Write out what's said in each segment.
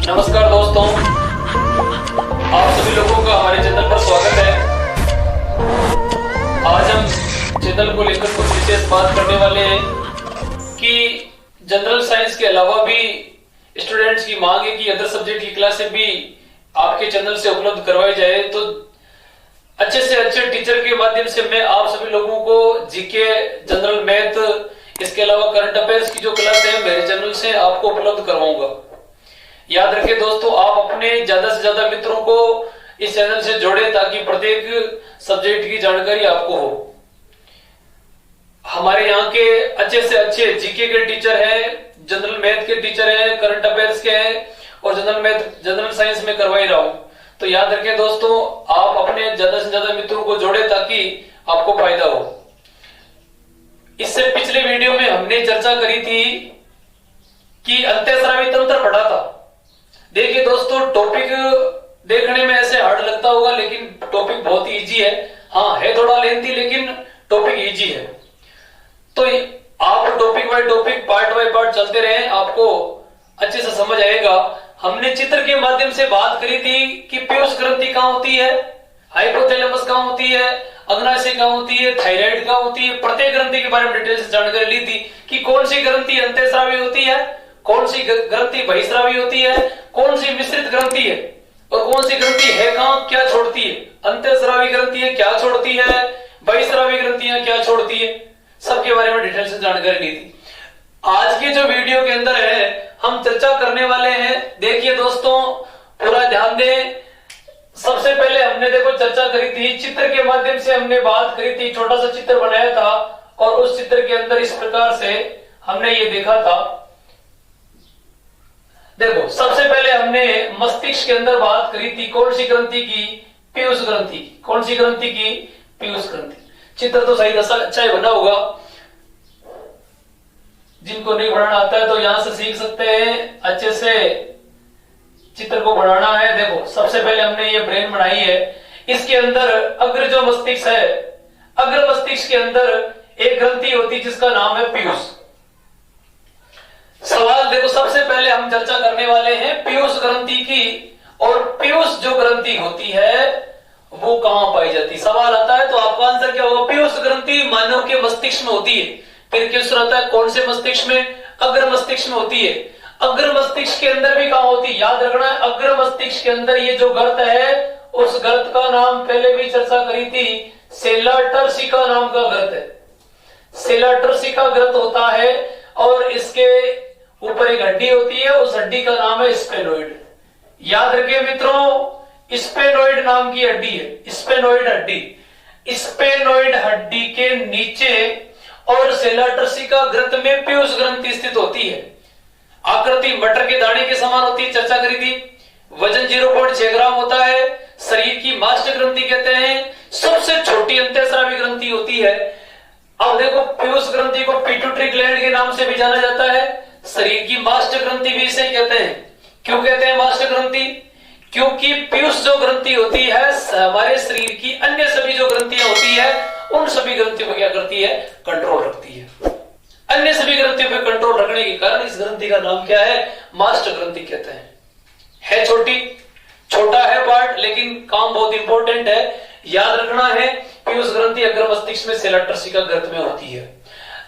नमस्कार दोस्तों, आप सभी लोगों का हमारे चैनल पर स्वागत है। आज हम चैनल को लेकर कुछ विशेष बात करने वाले हैं कि जनरल साइंस के अलावा भी स्टूडेंट्स की मांग है कि अदर सब्जेक्ट की क्लासें भी आपके चैनल से उपलब्ध करवाई जाए। तो अच्छे से अच्छे टीचर के माध्यम से मैं आप सभी लोगों को जीके, जनरल मैथ, इसके अलावा करंट अफेयर्स की जो क्लास है मेरे चैनल से आपको उपलब्ध करवाऊंगा। याद रखें दोस्तों, आप अपने ज्यादा से ज्यादा मित्रों को इस चैनल से जोड़े ताकि प्रत्येक सब्जेक्ट की जानकारी आपको हो। हमारे यहाँ के अच्छे से अच्छे जीके के टीचर हैं, जनरल मैथ के टीचर हैं, करंट अफेयर्स के हैं और जनरल साइंस में करवा ही रहा हूं। तो याद रखें दोस्तों, आप अपने ज्यादा से ज्यादा मित्रों को जोड़े ताकि आपको फायदा हो। इससे पिछले वीडियो में हमने चर्चा करी थी कि अंतःस्रावी तंत्र पढ़ा था। देखिए दोस्तों, टॉपिक देखने में ऐसे हार्ड लगता होगा लेकिन टॉपिक बहुत ही इजी है। हाँ, है थोड़ा लेंथी लेकिन टॉपिक इजी है। तो आप topic by topic, part by part चलते रहे, आपको अच्छे से समझ आएगा। हमने चित्र के माध्यम से बात करी थी कि पीयूष ग्रंथि कहाँ होती है, हाइपोथैलेमस कहाँ होती है, अग्नाशय कहाँ होती है, थायराइड कहाँ होती है। प्रत्येक ग्रंथि के बारे में डिटेल से जानकारी ली थी कि कौन सी ग्रंथि अंतःस्रावी होती है, कौन सी ग्रंथि बहिस्रावी होती है, कौन सी मिश्रित ग्रंथि है और कौन सी ग्रंथि है कहाँ, क्या छोड़ती है। अंतःस्रावी ग्रंथि है क्या छोड़ती है, बहिस्रावी ग्रंथियां क्या छोड़ती है, सबके बारे में डिटेल से जानकारी ली थी। आज के जो वीडियो के अंदर है हम चर्चा करने वाले हैं। देखिए दोस्तों, पूरा ध्यान दें। सबसे पहले हमने देखो चर्चा करी थी, चित्र के माध्यम से हमने बात करी थी, छोटा सा चित्र बनाया था और उस चित्र के अंदर इस प्रकार से हमने ये देखा था। देखो, सबसे पहले हमने मस्तिष्क के अंदर बात करी थी कौन सी ग्रंथि की, पीयूष ग्रंथि। कौन सी ग्रंथि की, पीयूष ग्रंथि। चित्र तो सही अच्छा ही बना होगा। जिनको नहीं बनाना आता है तो यहां से सीख सकते हैं, अच्छे से चित्र को बनाना है। देखो, सबसे पहले हमने ये ब्रेन बनाई है। इसके अंदर अग्र जो मस्तिष्क है, अग्र मस्तिष्क के अंदर एक ग्रंथि होती है जिसका नाम है पीयूष। सवाल देखो, सबसे पहले हम चर्चा करने वाले हैं पीयूष ग्रंथि की। और पीयूष जो ग्रंथि होती है वो कहां पाई जाती है। सवाल आता है तो आपका आंसर क्या होगा, पीयूष ग्रंथि मानव के मस्तिष्क में होती है। फिर क्वेश्चन आता है कौन से मस्तिष्क में, अग्र मस्तिष्क में होती है। अग्र मस्तिष्क के अंदर भी कहां होती है, याद रखना है। अग्र मस्तिष्क के अंदर ये जो गर्त है, उस गर्त का नाम पहले भी चर्चा करी थी, सेला टर्सिका नाम का गर्त है। सेला टर्सिका गर्त होता है और इसके ऊपर एक हड्डी होती है, उस हड्डी का नाम है स्पेनोइड। याद रखिए मित्रों, स्पेनोइड नाम की हड्डी है, स्पेनोइड हड्डी। स्पेनोइड हड्डी के नीचे और सेला टर्सिका ग्रंथ में पीयूष ग्रंथि स्थित होती है। आकृति मटर के दाने के समान होती है, चर्चा करी थी। वजन 0.6 ग्राम होता है। शरीर की मास्ट ग्रंथि कहते हैं। सबसे छोटी अंतःस्रावी ग्रंथि होती है। अब देखो, पीयूष ग्रंथि को पिट्यूटरी ग्लैंड के नाम से भी जाना जाता है। शरीर की मास्ट ग्रंथि भी इसे कहते हैं। क्यों कहते हैं मास्ट ग्रंथि? क्योंकि पीयूष जो ग्रंथि होती है हमारे शरीर की अन्य सभी जो ग्रंथियां होती है उन सभी ग्रंथियों को क्या करती है, कंट्रोल रखती है। अन्य सभी ग्रंथियों पर कंट्रोल रखने के कारण इस ग्रंथि का नाम क्या है, मास्ट ग्रंथि कहते हैं। है छोटी, छोटा है पार्ट लेकिन काम बहुत इंपॉर्टेंट है। याद रखना है, पीयूष ग्रंथि अग्र मस्तिष्क में सेला टर्सिका ग्रंथ में होती है।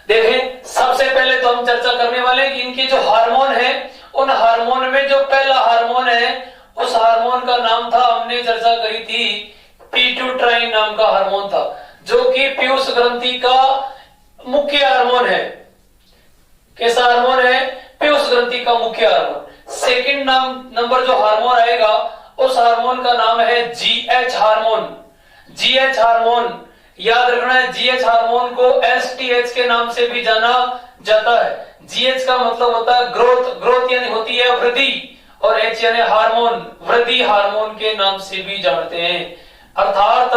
देखें, सबसे पहले तो हम चर्चा करने वाले हैं कि इनके जो हार्मोन है, उन हार्मोन में जो पहला हार्मोन है उस हार्मोन का नाम था, हमने चर्चा करी थी, पिट्यूटाइन नाम का हार्मोन था, जो कि पीयूष ग्रंथि का मुख्य हार्मोन है। कैसा हार्मोन है, पीयूष ग्रंथि का मुख्य हार्मोन। सेकंड नंबर जो हार्मोन आएगा उस हार्मोन का नाम है जीएच हार्मोन। जीएच हार्मोन, याद रखना है, जीएच हार्मोन को एसटीएच के नाम से भी जाना जाता है। जीएच का मतलब होता है ग्रोथ, ग्रोथ यानी होती है वृद्धि, और एच यानी हार्मोन, वृद्धि हार्मोन के नाम से भी जानते हैं। अर्थात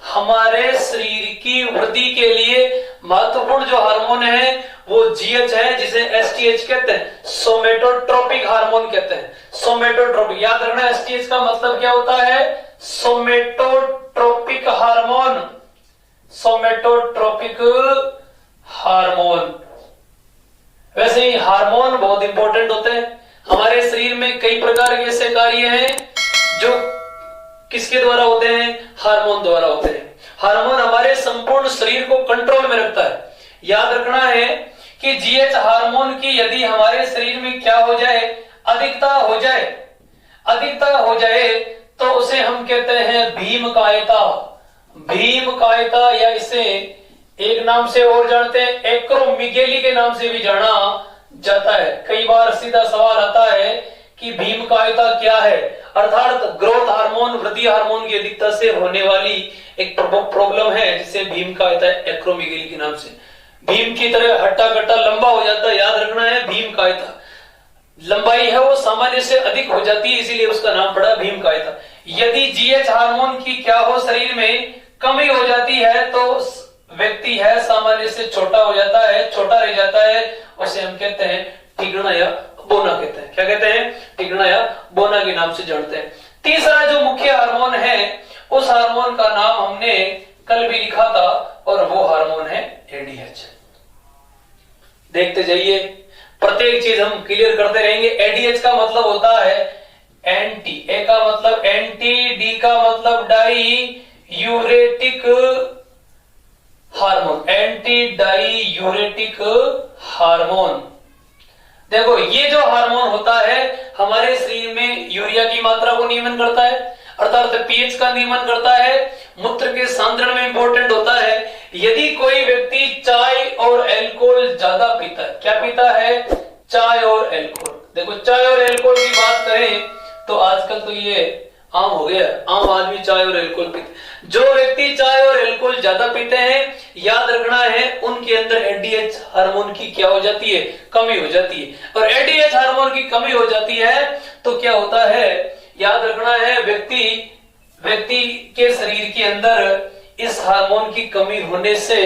हमारे शरीर की वृद्धि के लिए महत्वपूर्ण जो हार्मोन है वो जीएच है, जिसे एसटीएच कहते हैं, सोमेटोट्रोपिक हार्मोन कहते हैं। सोमेटोट्रोपिक, याद रखना, एसटीएच का मतलब क्या होता है, सोमेटोट्रोपिक हार्मोन। सोमेटोट्रोपिक हार्मोन। वैसे ही हार्मोन बहुत इंपॉर्टेंट होते हैं। हमारे शरीर में कई प्रकार के ऐसे कार्य हैं जो किसके द्वारा होते हैं? हार्मोन द्वारा होते हैं। हार्मोन हमारे संपूर्ण शरीर को कंट्रोल में रखता है। याद रखना है कि जीएच हार्मोन की यदि हमारे शरीर में क्या हो जाए? अधिकता हो जाए तो उसे हम कहते हैं भीमकायता। भीमकायता, या इसे एक नाम से और जानते हैं, एक्रोमीगेली के नाम से भी जाना जाता है। कई बार सीधा सवाल आता है कि भीमकायता क्या है? अर्थात ग्रोथ हार्मोन, वृद्धि हार्मोन की अधिकता से होने वाली एक प्रॉब्लम है जिसे भीमकायता, एक्रोमीगेली के नाम से। भीम की तरह हट्टा कट्टा लंबा हो जाता है, याद रखना है भीमकायता। लंबाई है वो सामान्य से अधिक हो जाती है, इसीलिए उसका नाम पड़ा भीमकायता। यदि जीएच हार्मोन की क्या हो, शरीर में कमी हो जाती है तो व्यक्ति है सामान्य से छोटा हो जाता है, छोटा रह जाता है, उसे हम कहते हैं टिगना या बोना कहते हैं। क्या कहते हैं? टिगना या बोना के नाम से जानते हैं। तीसरा जो मुख्य हार्मोन है, उस हार्मोन का नाम हमने कल भी लिखा था और वो हार्मोन है एडीएच। देखते जाइए, प्रत्येक चीज हम क्लियर करते रहेंगे। एडीएच का मतलब होता है एंटी, ए का मतलब एंटी, डी का मतलब diuretic hormone, anti diuretic hormone. देखो, ये जो हार्मोन होता है हमारे शरीर में यूरिया की मात्रा को नियमन करता है, अर्थात पीएच का नियमन करता है, मूत्र के सांद्रण में इंपॉर्टेंट होता है। यदि कोई व्यक्ति चाय और अल्कोहल ज्यादा पीता है, क्या पीता है? चाय और अल्कोहल। देखो, चाय और अल्कोहल की बात करें तो आजकल तो ये आम हो गया, आम आदमी चाय और अल्कोहल पीते। जो व्यक्ति चाय और अल्कोहल ज्यादा पीते हैं, याद रखना है उनके अंदर एडीएच हार्मोन की क्या हो जाती है? कमी हो जाती है। और एडीएच हार्मोन की कमी हो जाती है तो क्या होता है? याद रखना है व्यक्ति के शरीर के अंदर इस हार्मोन की कमी होने से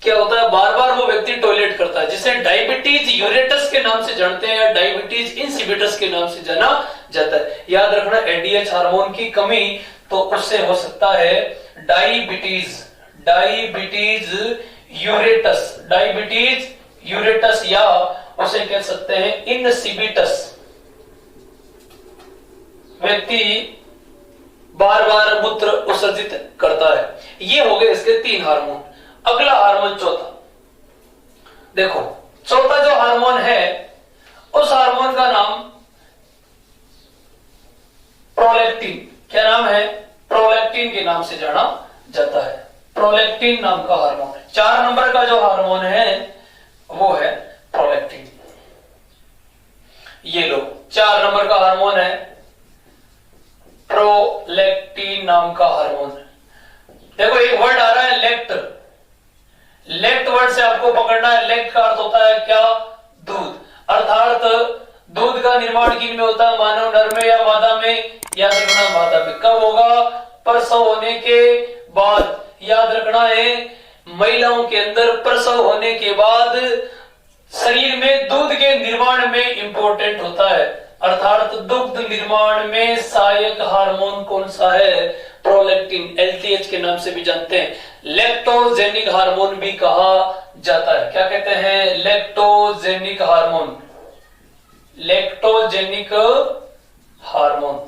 क्या होता है? बार बार वो व्यक्ति टॉयलेट करता है, जिसे डायबिटीज यूरेटस के नाम से जानते हैं या डायबिटीज इंसिपिटस के नाम से जाना जाता है। याद रखना, एडीएच हार्मोन की कमी तो उससे हो सकता है डायबिटीज यूरेटस या उसे कह सकते हैं इंसिपिटस। व्यक्ति बार बार मूत्र विसर्जित करता है। ये हो गए इसके 3 हार्मोन। अगला हार्मोन चौथा। देखो, चौथा जो हार्मोन है उस हार्मोन का नाम प्रोलैक्टिन। क्या नाम है? प्रोलैक्टिन के नाम से जाना जाता है। प्रोलैक्टिन नाम का हार्मोन है। 4 नंबर का जो हार्मोन है वो है प्रोलैक्टिन। ये लो, 4 नंबर का हार्मोन है प्रोलैक्टिन नाम का हार्मोन। देखो, एक वर्ड आ रहा है लेक्ट। लेक्ट वर्ड से आपको पकड़ना है। लेक्ट का अर्थ होता है क्या? दूध। अर्थात दूध का निर्माण किन में होता है? मानव नर में या मादा में? याद रखना, मादा में। कब होगा? प्रसव होने के बाद। याद रखना है, महिलाओं के अंदर प्रसव होने के बाद शरीर में दूध के निर्माण में इंपॉर्टेंट होता है। अर्थात दुग्ध निर्माण में सहायक हार्मोन कौन सा है? प्रोलैक्टिन, एलटीएच के नाम से भी जानते हैं। लैक्टोजेनिक हार्मोन भी कहा जाता है। क्या कहते हैं? Lactogenic hormone. Lactogenic hormone.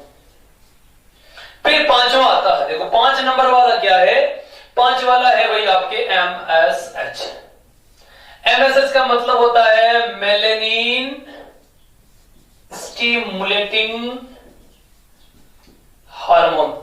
फिर 5वां आता है। देखो, 5 नंबर वाला क्या है? 5 वाला है भाई आपके एमएसएच। एमएसएच का मतलब होता है melanin stimulating hormone.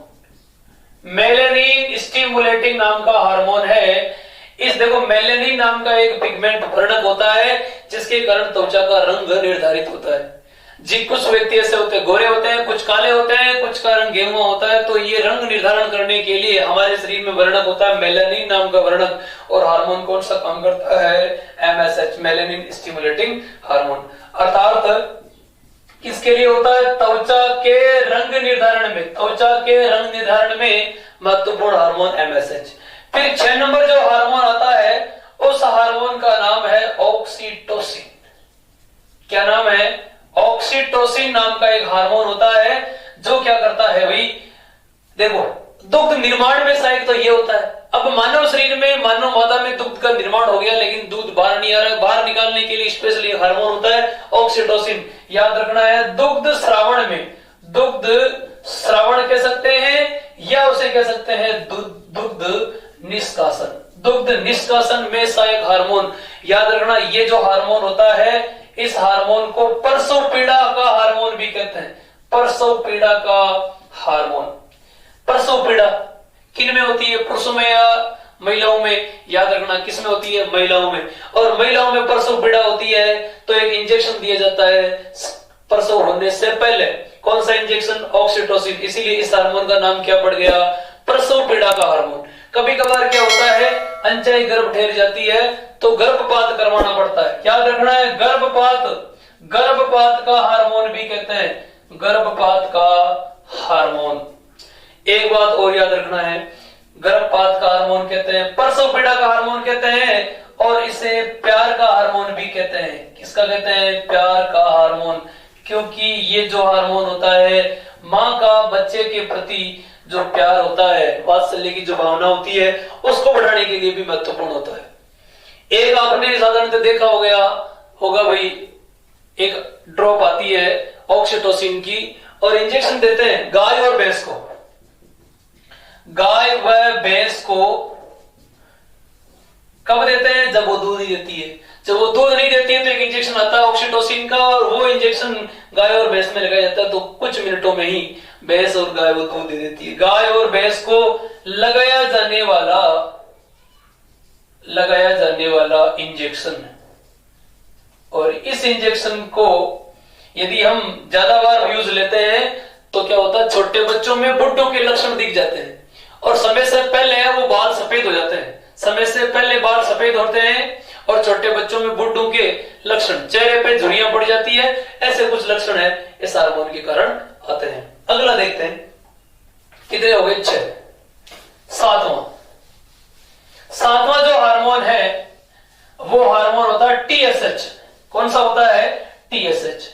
Melanin stimulating नाम का हार्मोन है। इस देखो, मेलेनिन नाम का एक पिगमेंट वर्णक होता है जिसके कारण त्वचा का रंग निर्धारित होता है। जी, कुछ व्यक्ति ऐसे होते हैं, गोरे होते हैं, कुछ काले होते हैं, कुछ का रंग गेहुआ होता है। तो ये रंग निर्धारण करने के लिए हमारे शरीर में वर्णक होता है मेलेनिन नाम का वर्णक। और हार्मोन कौन सा काम करता है? MSH, melanin stimulating hormone. अर्थात किसके लिए होता है? त्वचा के रंग निर्धारण में। त्वचा के रंग निर्धारण में महत्वपूर्ण हार्मोन एमएसएच। फिर 6 नंबर जो हार्मोन आता है उस हार्मोन का नाम है ऑक्सीटोसिन। क्या नाम है? ऑक्सीटोसिन नाम का एक हार्मोन होता है जो क्या करता है भाई? देखो, दुग्ध निर्माण में सहायक तो ये होता है, अब मानव शरीर में मानव मादा में दुग्ध का निर्माण हो गया, लेकिन दूध बाहर नहीं आ रहा है। बाहर निकालने के लिए स्पेशली हार्मोन होता है ऑक्सीटोसिन। याद रखना है, दुग्ध श्रावण में, दुग्ध श्रावण कह सकते हैं या उसे कह सकते हैं दुग्ध निष्कासन। दुग्ध निष्कासन में सहायक हार्मोन, याद रखना ये जो हार्मोन होता है, इस हार्मोन को प्रसव पीड़ा का हार्मोन भी कहते हैं। प्रसव पीड़ा का हार्मोन। प्रसव पीड़ा किन में होती है, पुरुषों में या महिलाओं में? याद रखना किस में होती है, महिलाओं में। और महिलाओं में प्रसव पीड़ा होती है तो एक इंजेक्शन दिया जाता है प्रसव होने से पहले। कौन सा इंजेक्शन? ऑक्सीटोसिन। इसीलिए इस हार्मोन का नाम क्या पड़ गया, प्रसव पीड़ा का हार्मोन। कभी कभार क्या होता है, अनचाही गर्भ ठहर जाती है तो गर्भपात करवाना पड़ता है। याद रखना है, गर्भपात, गर्भपात का हार्मोन भी कहते हैं, गर्भपात का हार्मोन। एक बात और याद रखना है, गर्भपात का हार्मोन कहते हैं, प्रसव पीड़ा का हार्मोन कहते हैं, और इसे प्यार का हार्मोन भी कहते हैं। किसका कहते हैं? प्यार का हार्मोन। क्योंकि ये जो हार्मोन होता है, माँ का बच्चे के प्रति जो प्यार होता है, वात्सल्य की जो भावना होती है, उसको बढ़ाने के लिए भी महत्वपूर्ण होता है। एक आपने साधारणतः देखा होगा भाई, एक ड्रॉप आती है ऑक्सीटोसिन की और इंजेक्शन देते हैं गाय और भैंस को। गाय व भैंस को कब देते हैं? जब वो दूध नहीं देती है। जब वो दूध नहीं देती है तो एक इंजेक्शन आता है ऑक्सीटोसिन का, और वो इंजेक्शन गाय और भैंस में लगाया जाता है तो कुछ मिनटों में ही भैंस और गाय वो दूध दे देती है। गाय और भैंस को लगाया जाने वाला इंजेक्शन, और इस इंजेक्शन को यदि हम ज्यादा बार यूज लेते हैं तो क्या होता है, छोटे बच्चों में बुढ़ों के लक्षण दिख जाते हैं, और समय से पहले वो बाल सफेद हो जाते हैं। समय से पहले बाल सफेद होते हैं और छोटे बच्चों में बुढ़ों के लक्षण, चेहरे पे झुर्रियां पड़ जाती है, ऐसे कुछ लक्षण है इस हार्मोन के कारण आते हैं। अगला देखते हैं, कितने हो गए? 6। सातवां जो हार्मोन है वो हार्मोन होता है TSH। कौन सा होता है? TSH।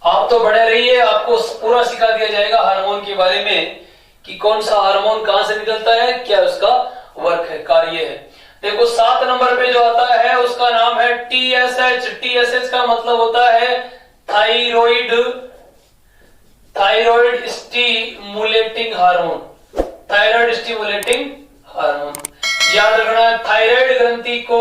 आप तो बने रहिए, आपको पूरा सिखा दिया जाएगा हार्मोन के बारे में कि कौन सा हार्मोन कहां से निकलता है, क्या उसका वर्क है, कार्य है। देखो 7 नंबर पे जो आता है उसका नाम है TSH। TSH का मतलब होता है thyroid stimulating hormone. Thyroid stimulating hormone, याद रखना है, थायराइड ग्रंथि को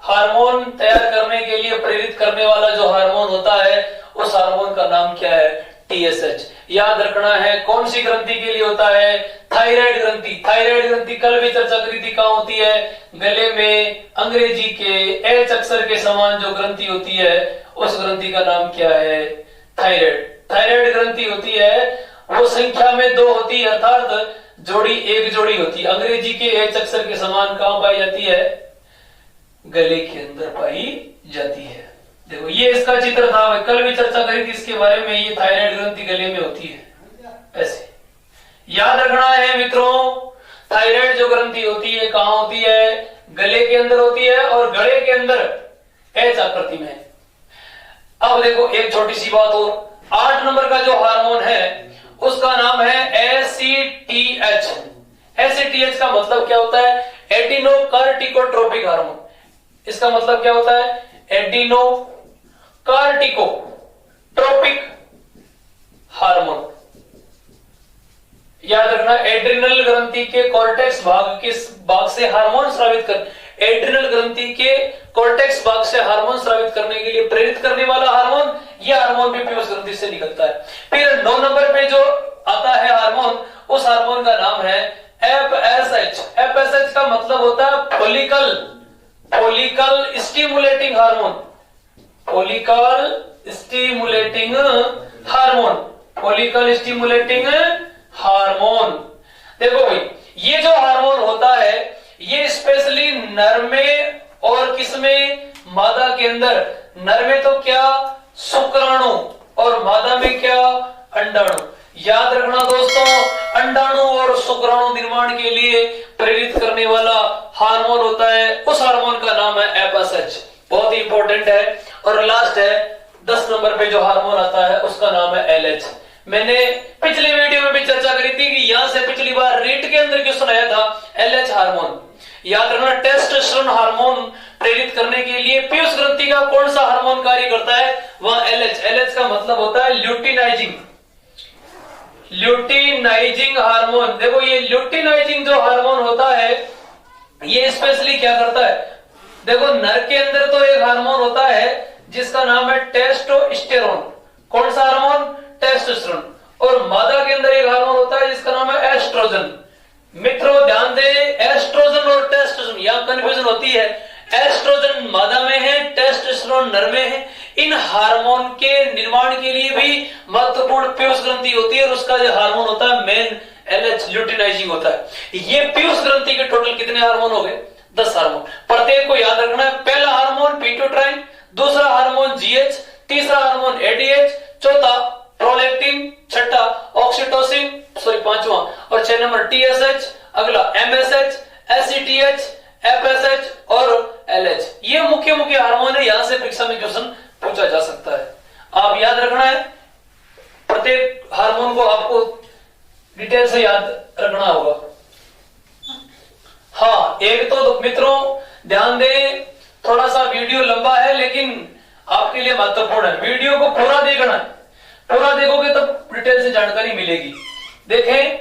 हार्मोन तैयार करने के लिए प्रेरित करने वाला जो हार्मोन होता है, उस हार्मोन का नाम क्या है? TSH। याद रखना है, कौन सी ग्रंथि के लिए होता है? थायराइड ग्रंथि। थायराइड ग्रंथि कल भी चर्चा करी थी, कहां होती है? गले में अंग्रेजी के H अक्षर के समान जो ग्रंथि होती है, उस ग्रंथि का नाम क्या है? थायराइड। थायराइड ग्रंथि होती है, वो संख्या में 2 होती है, अर्थात एक जोड़ी होती है। अंग्रेजी के H अक्षर के समान कहां पाई जाती है? गले के अंदर पाई जाती है। देखो ये इसका चित्र था, कल भी चर्चा करी थी इसके बारे में। ये थायराइड ग्रंथि गले में होती है ऐसे। याद रखना है मित्रों, थायराइड जो ग्रंथि होती है कहां होती है? गले के अंदर होती है, और गले के अंदर H आकृति में। अब देखो एक छोटी सी बात और, 8 नंबर का जो हार्मोन है उसका नाम है ACTH। ACTH का मतलब क्या होता है? एडिनोकार्टिकोट्रोपिक हार्मोन। इसका मतलब क्या होता है? एडिनोकार्टिकोट्रोपिक हार्मोन। याद रखना, एड्रिनल ग्रंथि के कॉर्टेक्स भाग से हार्मोन स्रावित कर, एड्रिनल ग्रंथि के कॉर्टेक्स भाग से हार्मोन स्रावित करने के लिए प्रेरित करने वाला हार्मोन, यह हार्मोन भी पीयूष ग्रंथि से निकलता है। फिर 9 नंबर पे जो आता है हार्मोन, उस हार्मोन का नाम है FSH। FSH का मतलब होता है follicle stimulating hormone. Follicle stimulating hormone. देखो भाई, ये जो हार्मोन होता है ये स्पेशली नर में और किसमें? मादा के अंदर। नर में तो क्या? शुक्राणु, और मादा में क्या? अंडाणु। याद रखना दोस्तों, अंडाणु और शुक्राणु निर्माण के लिए प्रेरित करने वाला हार्मोन होता है, उस हार्मोन का नाम है FSH। बहुत ही इंपॉर्टेंट है। और लास्ट है 10 नंबर पे जो हार्मोन आता है उसका नाम है LH। मैंने पिछले वीडियो में भी चर्चा करी थी कि यहां से पिछली बार रीट के अंदर क्वेश्चन आया था एलएच हार्मोन। याद रखना, टेस्टोस्टेरोन हार्मोन प्रेरित करने के लिए पीयूष ग्रंथि का कौन सा हार्मोन कार्य करता है, वह एलएच। एलएच का मतलब होता है ल्यूटिनाइजिंग, ल्यूटिनाइजिंग हार्मोन। देखो ये ल्यूटिनाइजिंग जो हार्मोन होता है ये स्पेशली क्या करता है, देखो नर के अंदर तो एक हार्मोन होता है जिसका नाम है टेस्टोस्टेरोन। कौन सा हार्मोन, टेस्टोस्टेरोन। और मादा के अंदर एक हार्मोन होता है जिसका नाम है एस्ट्रोजन। मित्रों ध्यान दें, एस्ट्रोजन और टेस्टोस्टेरोन यहां कंफ्यूजन होती है। एस्ट्रोजन मादा में है, टेस्टोस्टेरोन नर में है। इन हार्मोन के निर्माण के लिए भी महत्वपूर्ण पीयूष ग्रंथि होती है और उसका जो हार्मोन होता है मेन एलएच ल्यूटिनाइजिंग होता है। ये पीयूष ग्रंथि के टोटल कितने हार्मोन हो गए, 10 हार्मोन। प्रत्येक को याद रखना है। पहला हार्मोन पीट्यूटाइन, दूसरा हार्मोन जीएच, तीसरा हार्मोन एडीएच, चौथा प्रोलैक्टिन, छठा ऑक्सीटोसिन, पांचवा और 6 नंबर टीएसएच, अगला एमएसएच, एसईटीएच, एफएसएच और एलएच। ये मुख्य मुख्य हार्मोन है। यहां से परीक्षा में क्वेश्चन पूछा जा सकता है, आप याद रखना है। प्रत्येक हार्मोन को आपको डिटेल से याद रखना होगा। हाँ, एक तो मित्रों ध्यान दें, थोड़ा सा वीडियो लंबा है लेकिन आपके लिए महत्वपूर्ण है। वीडियो को पूरा देखना है, पूरा देखोगे तब डिटेल से जानकारी मिलेगी। देखें,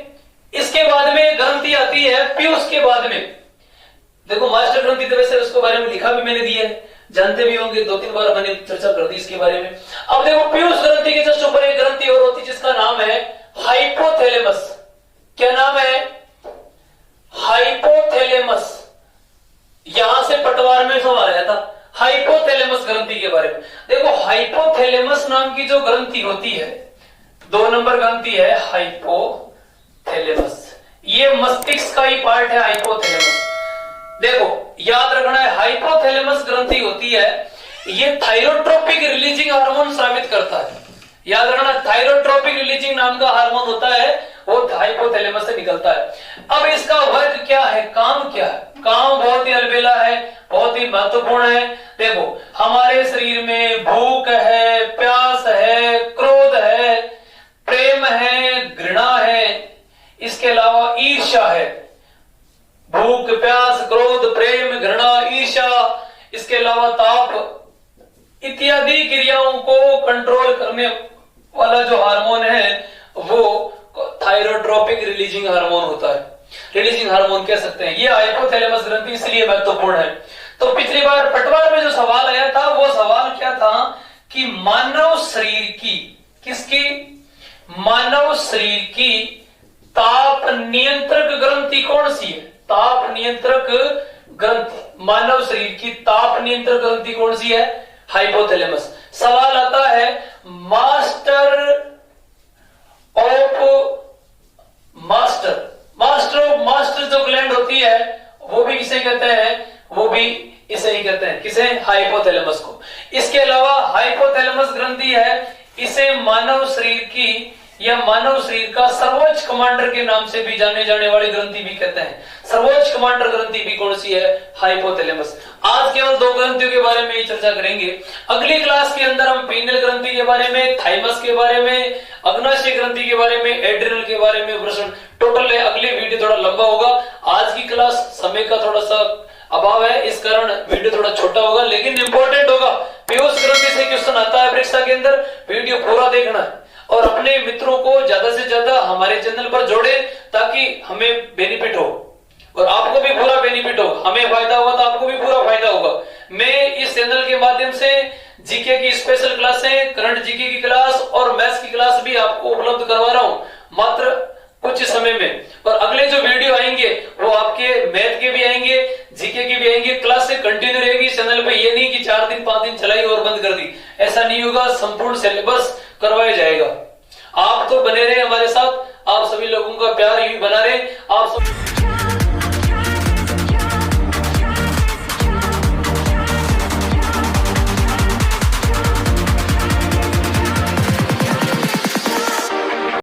इसके बाद में ग्रंथि आती है पीयूष के बाद में। देखो मास्टर ग्रंथि तो वैसे उसके बारे में लिखा भी मैंने दिया है, जानते भी होंगे, 2-3 बार मैंने चर्चा कर दी इसके बारे में। अब देखो पीयूष ग्रंथि के जस्ट ऊपर एक ग्रंथि और होती है जिसका नाम है हाइपोथैलेमस। क्या नाम है, हाइपोथैलेमस। यहां से पटवार में सवाल आया था हाइपोथैलेमस ग्रंथि के बारे में। देखो हाइपोथैलेमस नाम की जो ग्रंथि होती है, 2 नंबर ग्रंथि है हाइपोथैलेमस। ये मस्तिष्क का ही पार्ट है हाइपोथैलेमस। देखो याद रखना है, हाइपोथैलेमस ग्रंथि होती है, ये थायरोट्रोपिक रिलीजिंग हार्मोन स्रावित करता है। याद रखना, थायरोट्रोपिक रिलीजिंग नाम का हार्मोन होता है, वो हाइपोथैलेमस से निकलता है। अब इसका वर्क क्या है, काम क्या है, काम बहुत ही अलबेला है, बहुत ही महत्वपूर्ण है। देखो हमारे शरीर में भूख है, प्यास है, क्रोध है, प्रेम है, घृणा है, इसके अलावा ईर्ष्या है। भूख, प्यास, क्रोध, प्रेम, घृणा, ईर्ष्या, इसके अलावा ताप इत्यादि क्रियाओं को कंट्रोल करने वाला जो हार्मोन है वो थायरोट्रोपिक रिलीजिंग हार्मोन होता है। रिलीजिंग हार्मोन कह सकते हैं। ये हाइपोथैलेमस ग्रंथि इसलिए महत्वपूर्ण है। तो पिछली बार पटवार में जो सवाल आया था वो सवाल क्या था कि मानव शरीर की, किसकी, मानव शरीर की ताप नियंत्रक ग्रंथि कौन सी है, ताप नियंत्रक ग्रंथि, मानव शरीर की ताप नियंत्रक ग्रंथि कौन सी है, हाइपोथैलेमस। सवाल आता है मास्टर जो ग्लैंड होती है वो भी किसे कहते हैं, वो भी इसे ही कहते हैं, किसे, हाइपोथैलेमस को। इसके अलावा हाइपोथैलेमस ग्रंथि है, इसे मानव शरीर की या मानव शरीर का सर्वोच्च कमांडर के नाम से भी जाने जाने वाली ग्रंथि भी कहते हैं। सर्वोच्च कमांडर ग्रंथि भी कौन सी है, हाइपोथैलेमस। आज केवल 2 ग्रंथियों के बारे में ही चर्चा करेंगे। अगली क्लास के अंदर हम पीनियल ग्रंथि के बारे में, थाइमस के बारे में, अग्नाशय ग्रंथि के बारे में, एड्रिनल के बारे में प्रश्न टोटल है। अगली वीडियो थोड़ा लंबा होगा, आज की क्लास समय का थोड़ा सा अभाव है, इस कारण वीडियो थोड़ा छोटा होगा लेकिन इंपॉर्टेंट होगा। पीयूष ग्रंथि से क्वेश्चन आता है परीक्षा के अंदर, वीडियो पूरा देखना है और अपने मित्रों को ज्यादा से ज्यादा हमारे चैनल पर जोड़े ताकि हमें बेनिफिट हो और आपको भी पूरा बेनिफिट हो। हमें फायदा होगा तो आपको भी पूरा फायदा होगा। मैं इस चैनल के माध्यम से जीके की स्पेशल क्लासें, करंट जीके की क्लास और मैथ्स की क्लास भी आपको उपलब्ध करवा रहा हूं मात्र कुछ समय में। और अगले जो वीडियो आएंगे वो आपके मैथ के भी आएंगे, जीके के भी आएंगे। क्लास से कंटिन्यू रहेगी चैनल पे, ये नहीं कि 4 दिन 5 दिन चलाई और बंद कर दी, ऐसा नहीं होगा। संपूर्ण सिलेबस करवाया जाएगा। आप तो बने रहे हमारे साथ, आप सभी लोगों का प्यार यूं बना रहे। आप सब